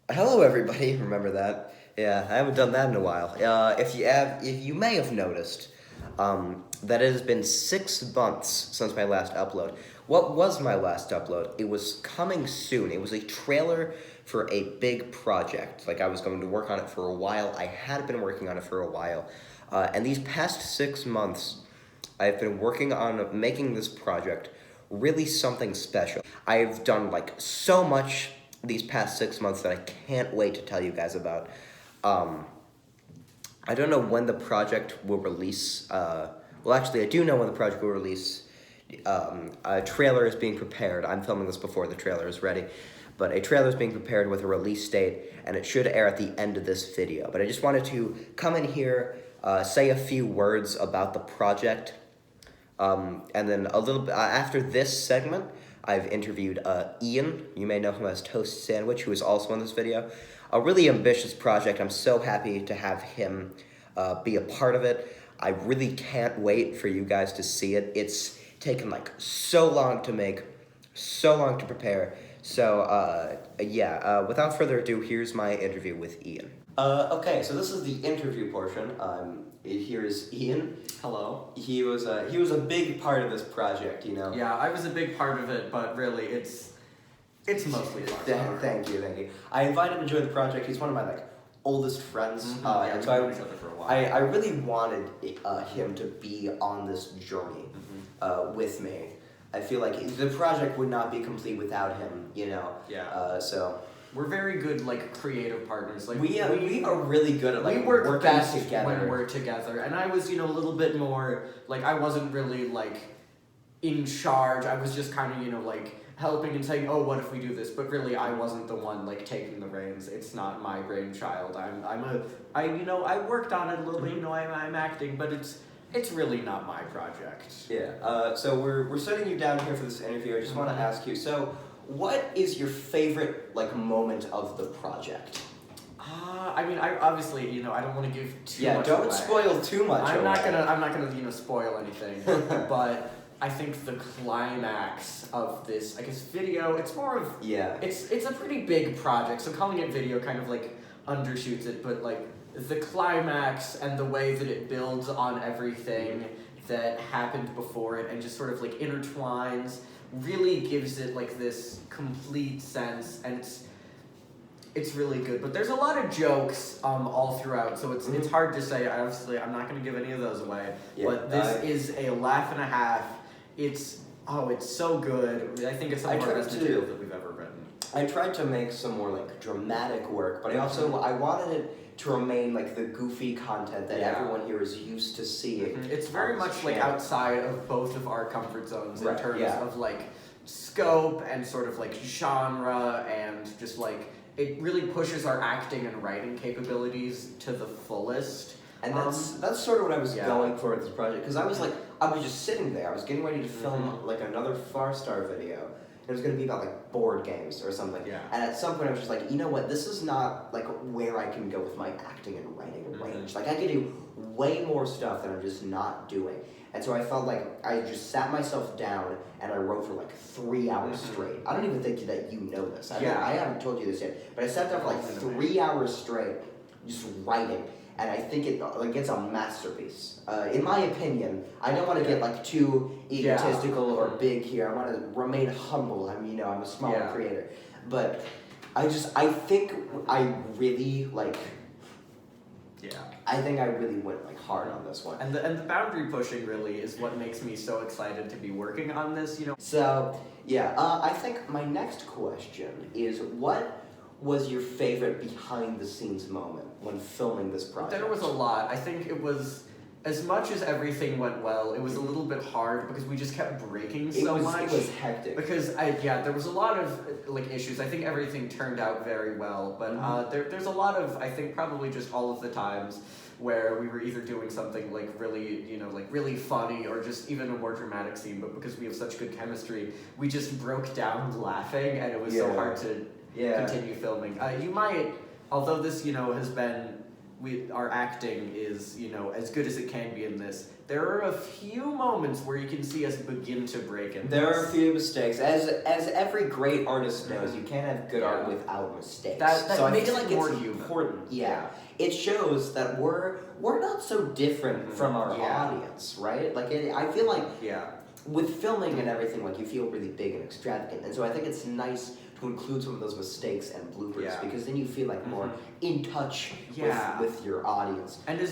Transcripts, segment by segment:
Hello, everybody. Remember that? Yeah, I haven't done that in a while. If you may have noticed, that it has been 6 months since my last upload. What was my last upload? It was coming soon. It was a trailer for a big project. Like I was going to work on it for a while. I had been working on it for a while, and these past 6 months, I've been working on making this project really something special. I've done like so much these past 6 months that I can't wait to tell you guys about. Um, I don't know when the project will release. Well, actually, I do know when the project will release. A trailer is being prepared. I'm filming this before the trailer is ready. But a trailer is being prepared with a release date, and it should air at the end of this video. But I just wanted to come in here, say a few words about the project, and then a little bit after this segment, I've interviewed Ian. You may know him as Toast Sandwich, who is also in this video. A really ambitious project. I'm so happy to have him be a part of it. I really can't wait for you guys to see it. It's taken like so long to make, so long to prepare. So without further ado, here's my interview with Ian. Okay, so this is the interview portion. Here's Ian. Hello. He was a big part of this project, you know. Yeah, I was a big part of it, but really, it's mostly fun. Thank you. I invited him to join the project. He's one of my oldest friends, Yeah, and we've so known each other for a while. I really wanted him to be on this journey with me. I feel like the project would not be complete without him, you know. Yeah. So We're very good, creative partners. we are really good at we work working best together. when we're together. And I was, a little bit more, I wasn't really, in charge. I was just kind of, helping and saying, oh, what if we do this? But really, I wasn't the one, taking the reins. It's not my brainchild. I worked on it a little bit, I'm acting, but it's really not my project. Yeah. So we're setting you down here for this interview. I just want to ask you. So, what is your favorite moment of the project? I obviously, I don't want to give too much don't away. spoil too much. I'm not gonna spoil anything. But I think the climax of this, I guess, video, it's more of it's a pretty big project. So calling it video kind of undershoots it, but the climax and the way that it builds on everything that happened before it and just sort of intertwines really gives it this complete sense, and it's really good. But there's a lot of jokes all throughout, so it's hard to say. I'm not going to give any of those away. But this is a laugh and a half. It's so good. I think it's some of our best material that we've ever written. I tried to make some more dramatic work, but I wanted it to remain the goofy content that everyone here is used to seeing. It's very much outside of both of our comfort zones in terms of scope and sort of genre, and just it really pushes our acting and writing capabilities to the fullest. And that's sort of what I was going for with this project, because I was just sitting there. I was getting ready to film another Farstar video. It was going to be about board games or something. Yeah. And at some point I was just you know what? This is not where I can go with my acting and writing range. I can do way more stuff that I'm just not doing. And so I felt I just sat myself down and I wrote for 3 hours straight. I don't even think that you know this. I haven't told you this yet. But I sat down for 3 hours straight just writing. And I think it's a masterpiece. In my opinion, I don't want to get too egotistical or big here. I want to remain humble. I'm a smaller creator, but I think I really I think I really went hard on this one. And the boundary pushing really is what makes me so excited to be working on this. So I think my next question is, what was your favorite behind the scenes moment when filming this project? There was a lot. I think it was, as much as everything went well, it was a little bit hard because we just kept breaking so much. It was hectic. Because there was a lot of issues. I think everything turned out very well, but there's a lot of, I think, probably just all of the times where we were either doing something really, really funny, or just even a more dramatic scene, but because we have such good chemistry, we just broke down laughing, and it was so hard to continue filming. You might, although this, has been our acting is, you know, as good as it can be in this, there are a few moments where you can see us begin to break in There are a this. few mistakes. As every great artist knows, you can't have good art without mistakes. That so makes I feel it like more it's human. important. Yeah. It shows that we're not so different from our Yeah. audience, right? Like I feel like Yeah. with filming and everything, like you feel really big and extravagant, and so I think it's nice to include some of those mistakes and bloopers Yeah. because then you feel like more in touch Yeah. with your audience. And as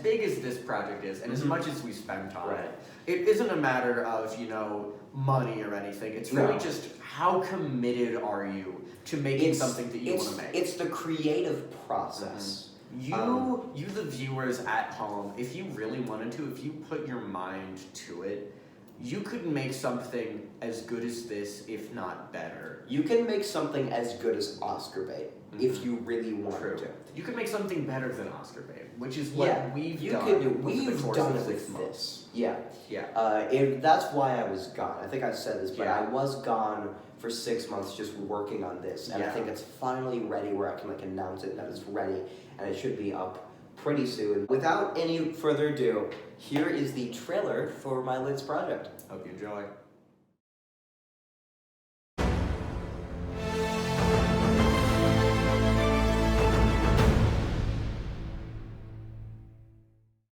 big as this project is, and as much as we spent on Right. it isn't a matter of, you know, money or anything. It's really No. just how committed are you to making something that you want to make. It's the creative process. You the viewers at home, if you really wanted to, if you put your mind to it, you could make something as good as this, if not better. You can make something as good as Oscar bait if you really want True. to. You could make something better than Oscar bait, which is what Yeah, we've you done. could do. over the We've course done of it 6 with months. this. Yeah. Yeah. That's why I was gone. I think I've said this, but Yeah. I was gone for 6 months just working on this, and I Yeah. think it's finally ready where I can like announce it that it's ready, and it should be up pretty soon. Without any further ado, here is the trailer for my latest project. Hope you enjoy.